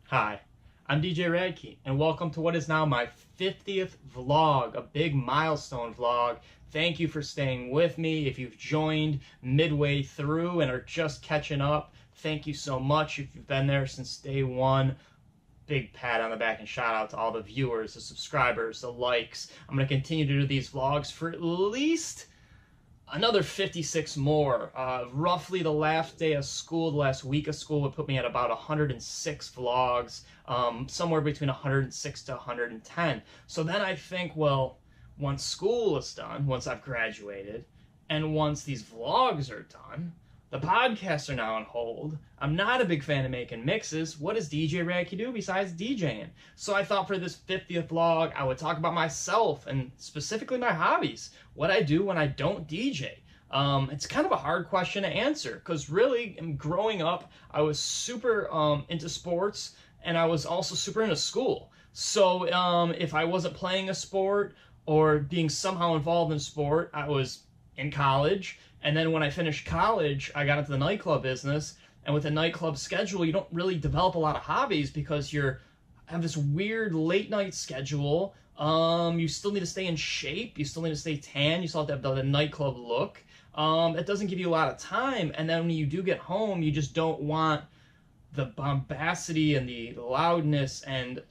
Hi, I'm DJ Rad Key, and welcome to what is now my 50th vlog, a big milestone vlog. Thank you for staying with me. If you've joined midway through and are just catching up, thank you so much. If you've been there since day one, big pat on the back and shout out to all the viewers, the subscribers, the likes. I'm going to continue to do these vlogs for at least another 56 more. Roughly the last day of school, the last week of school would put me at about 106 vlogs, somewhere between 106 to 110. So then I think, well, once school is done, once I've graduated, and once these vlogs are done, the podcasts are now on hold. I'm not a big fan of making mixes. What does DJ Rad Key do besides DJing? So I thought for this 50th vlog, I would talk about myself and specifically my hobbies, what I do when I don't DJ. It's kind of a hard question to answer because really, growing up, I was super into sports and I was also super into school. So if I wasn't playing a sport or being somehow involved in sport, I was in college. And then when I finished college, I got into the nightclub business. And with a nightclub schedule, you don't really develop a lot of hobbies because you have this weird late night schedule. You still need to stay in shape. You still need to stay tan. You still have to have the nightclub look. It doesn't give you a lot of time. And then when you do get home, you just don't want the bombacity and the loudness and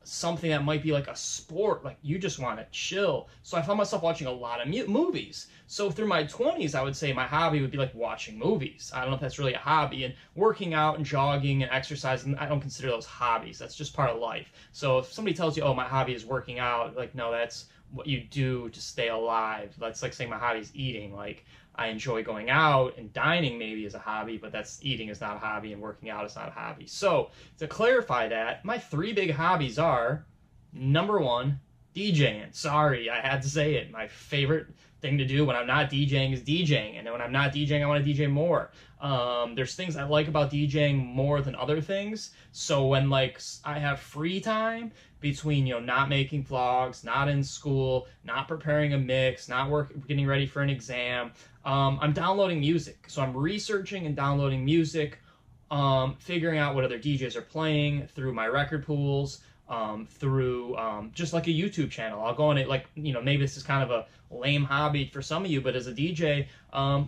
something that might be like a sport. Like, you just want to chill. So I found myself watching a lot of movies. So through my 20s, I would say my hobby would be like watching movies. I don't know if that's really a hobby. And working out and jogging and exercising, I don't consider those hobbies. That's just part of life. So if somebody tells you, oh, my hobby is working out, like, no, that's what you do to stay alive. That's like saying my hobby is eating. Like, I enjoy going out, and dining maybe is a hobby, but that's eating is not a hobby and working out is not a hobby. So to clarify that, my three big hobbies are, number one, DJing. Sorry, I had to say it. My favorite thing to do when I'm not DJing is DJing, and when I'm not DJing, I want to DJ more. There's things I like about DJing more than other things. So when like I have free time between not making vlogs, not in school, not preparing a mix, not getting ready for an exam, I'm downloading music. So I'm researching and downloading music, figuring out what other DJs are playing through my record pools, through just like a YouTube channel. I'll go on it, like, maybe this is kind of a lame hobby for some of you, but as a DJ, if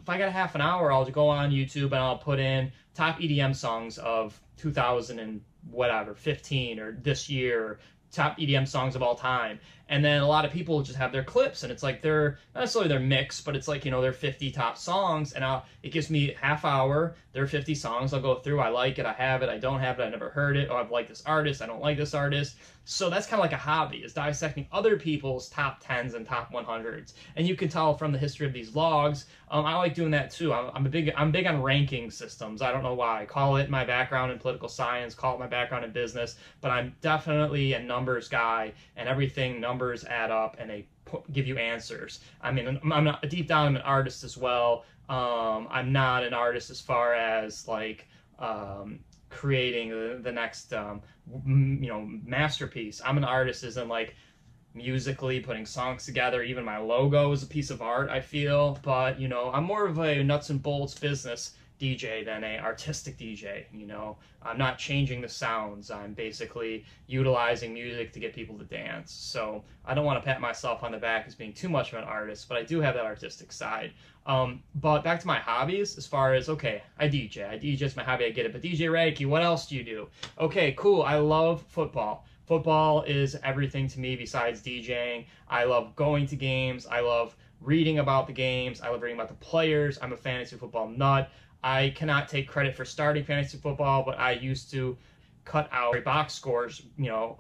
I got a half an hour, I'll go on YouTube and I'll put in top EDM songs of 2000 and whatever, 15 or this year, or top EDM songs of all time. And then a lot of people just have their clips, and it's like they're not necessarily their mix, but it's like, their 50 top songs, and it gives me half hour, their 50 songs. I'll go through, I like it, I have it, I don't have it, I never heard it, oh, I've liked this artist, I don't like this artist. So that's kind of like a hobby, is dissecting other people's top 10s and top 100s. And you can tell from the history of these vlogs, I like doing that too. I'm big on ranking systems. I don't know why. Call it my background in political science, call it my background in business, but I'm definitely a numbers guy, and everything numbers add up and they give you answers. I mean, I'm not, deep down, I'm an artist as well. I'm not an artist as far as like creating the next masterpiece. I'm an artist as in like musically putting songs together. Even my logo is a piece of art, I feel. But I'm more of a nuts and bolts business DJ than a artistic DJ. I'm not changing the sounds. I'm basically utilizing music to get people to dance. So I don't want to pat myself on the back as being too much of an artist, but I do have that artistic side. But back to my hobbies, as far as, okay, I DJ. I DJ is my hobby, I get it. But DJ Rad Key, what else do you do? Okay, cool, I love football. Football is everything to me besides DJing. I love going to games. I love reading about the games. I love reading about the players. I'm a fantasy football nut. I cannot take credit for starting fantasy football, but I used to cut out box scores,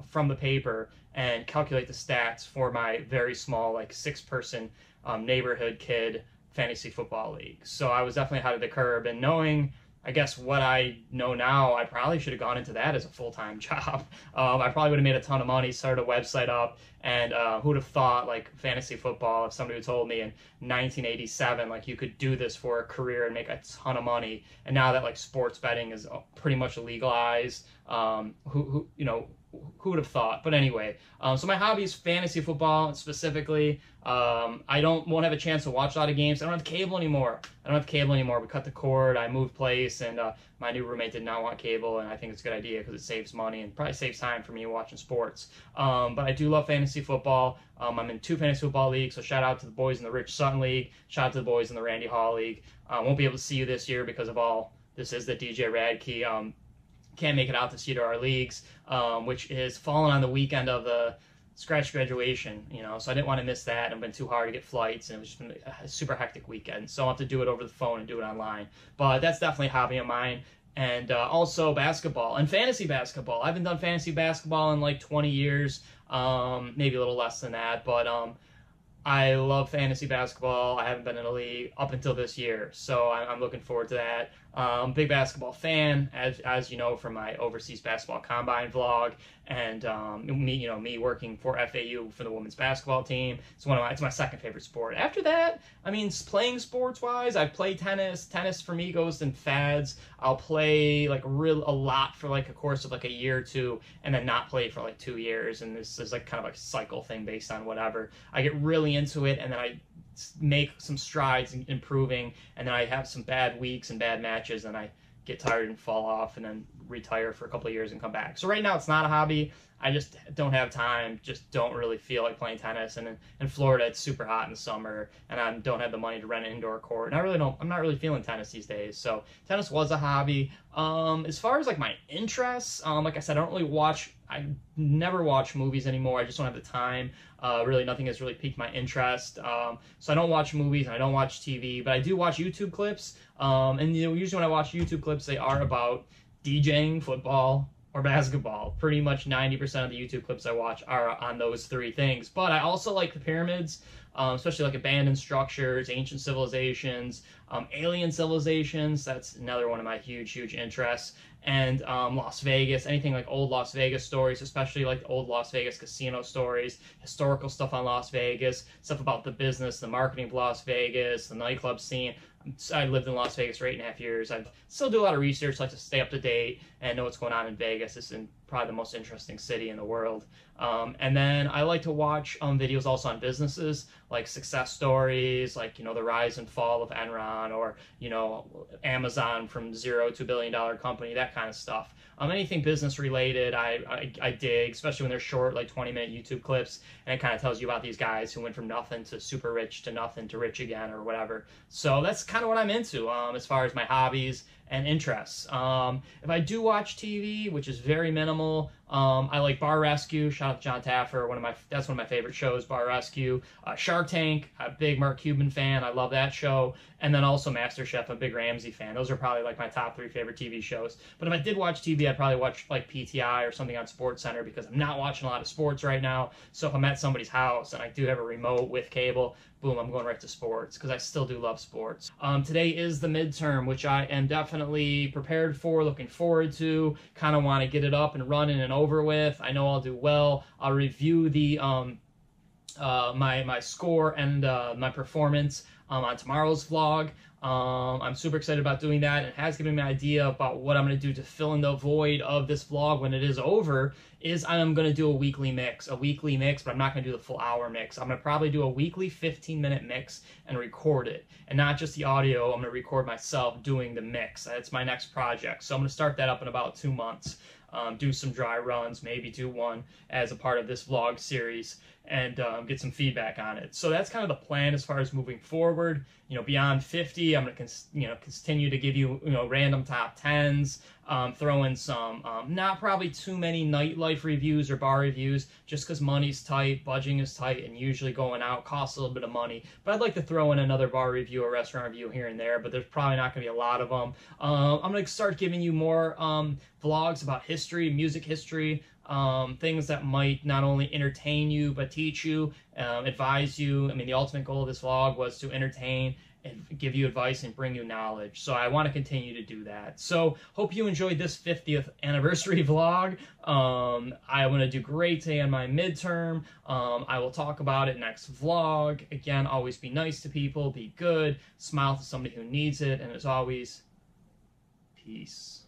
from the paper and calculate the stats for my very small, like 6-person neighborhood kid fantasy football league. So I was definitely ahead of the curve, and knowing, I guess, what I know now, I probably should have gone into that as a full-time job. I probably would have made a ton of money, started a website up, and who would have thought, like, fantasy football, if somebody told me in 1987, like, you could do this for a career and make a ton of money, and now that, like, sports betting is pretty much legalized, who would have thought? But anyway, so my hobby is fantasy football specifically. I won't have a chance to watch a lot of games. I don't have cable anymore. We cut the cord. I moved place, and my new roommate did not want cable, and I think it's a good idea because it saves money and probably saves time for me watching sports. But I do love fantasy football. I'm in 2 fantasy football leagues, so shout out to the boys in the Rich Sutton League. Shout out to the boys in the Randy Hall League. Won't be able to see you this year because of all this is the DJ Rad Key. Can't make it out to see to our leagues, which is falling on the weekend of the scratch graduation, so I didn't want to miss that. It's been too hard to get flights, and it was just been a super hectic weekend, so I'll have to do it over the phone and do it online. But that's definitely a hobby of mine. And also basketball and fantasy basketball. I haven't done fantasy basketball in like 20 years, maybe a little less than that, but I love fantasy basketball. I haven't been in a league up until this year, so I'm looking forward to that. Big basketball fan, as you know from my overseas basketball combine vlog, and me working for FAU for the women's basketball team. It's my second favorite sport. After that, I mean, playing sports wise, I play tennis. Tennis for me goes in fads. I'll play like a lot for like a course of like a year or two, and then not play for like 2 years. And this is like kind of a cycle thing based on whatever. I get really into it, and then I make some strides in improving, and then I have some bad weeks and bad matches, and I get tired and fall off, and then retire for a couple of years and come back. So right now it's not a hobby. I just don't have time, just don't really feel like playing tennis. And in Florida it's super hot in the summer, and I don't have the money to rent an indoor court. And I'm not really feeling tennis these days. So tennis was a hobby. As far as like my interests, like I said, I never watch movies anymore. I just don't have the time. Really, nothing has really piqued my interest. So I don't watch movies and I don't watch TV, but I do watch YouTube clips. And usually when I watch YouTube clips, they are about DJing, football, or basketball. Pretty much 90% of the YouTube clips I watch are on those 3 things. But I also like the pyramids, especially like abandoned structures, ancient civilizations, alien civilizations. That's another one of my huge interests. And Las Vegas, anything like old Las Vegas stories, especially like the old Las Vegas casino stories, historical stuff on Las Vegas, stuff about the business, the marketing of Las Vegas, the nightclub scene. I lived in Las Vegas for 8.5 years. I still do a lot of research, like to stay up to date and know what's going on in Vegas. It's probably the most interesting city in the world. And then I like to watch videos also on businesses, like success stories, like, the rise and fall of Enron, or, Amazon from 0 to $1 billion company, that kind of stuff. Anything business related, I dig, especially when they're short, like 20-minute YouTube clips, and it kind of tells you about these guys who went from nothing to super rich to nothing to rich again, or whatever. So that's kind of what I'm into as far as my hobbies and interests. If I do watch TV, which is very minimal, I like Bar Rescue. Shout out to John Taffer. That's one of my favorite shows, Bar Rescue. Shark Tank, a big Mark Cuban fan. I love that show. And then also MasterChef, I'm a big Ramsay fan. Those are probably like my top 3 favorite TV shows. But if I did watch TV, I'd probably watch like PTI or something on SportsCenter, because I'm not watching a lot of sports right now. So if I'm at somebody's house and I do have a remote with cable, boom, I'm going right to sports, because I still do love sports. Today is the midterm, which I am definitely prepared for, looking forward to. Kind of want to get it up and running and over with. I know I'll do well. I'll review the my score and my performance on tomorrow's vlog. I'm super excited about doing that, and it has given me an idea about what I'm going to do to fill in the void of this vlog when it is over. I'm going to do a weekly mix, but I'm not going to do the full hour mix. I'm going to probably do a weekly 15-minute mix and record it, and not just the audio. I'm going to record myself doing the mix. That's my next project, so I'm going to start that up in about 2 months. Do some dry runs, maybe do one as a part of this vlog series, and get some feedback on it. So that's kind of the plan as far as moving forward. Beyond 50, I'm going to continue to give you random top 10s, throw in some not probably too many nightlife reviews or bar reviews, just because money's tight, budgeting is tight, and usually going out costs a little bit of money. But I'd like to throw in another bar review or restaurant review here and there, but there's probably not going to be a lot of them. I'm going to start giving you more vlogs about history, music history, things that might not only entertain you but teach you, advise you. I mean, the ultimate goal of this vlog was to entertain and give you advice and bring you knowledge, so I want to continue to do that. So hope you enjoyed this 50th anniversary vlog. I want to do great today on my midterm. I will talk about it next vlog. Again, always be nice to people, be good, smile to somebody who needs it, and as always, peace.